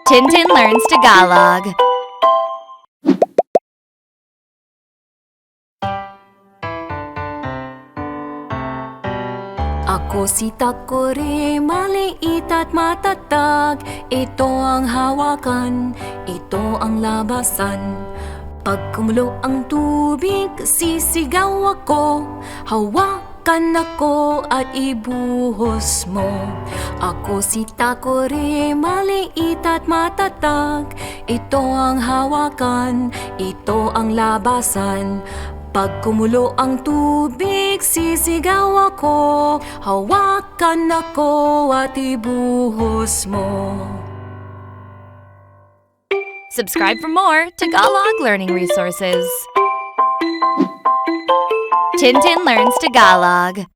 Tintin Learns Tagalog. Ako si Takore, maliit at matatag. Ito ang hawakan, ito ang labasan. Pag kumulo ang tubig, sisigaw ako. Hawakan ako at ibuhos mo. Ako si Takore, maliit at matatag. Ito ang hawakan, ito ang labasan. Pag kumulo ang tubig, sisigaw ako. Hawakan ako at ibuhos mo. Subscribe for more Tagalog learning resources. Tintin Learns Tagalog.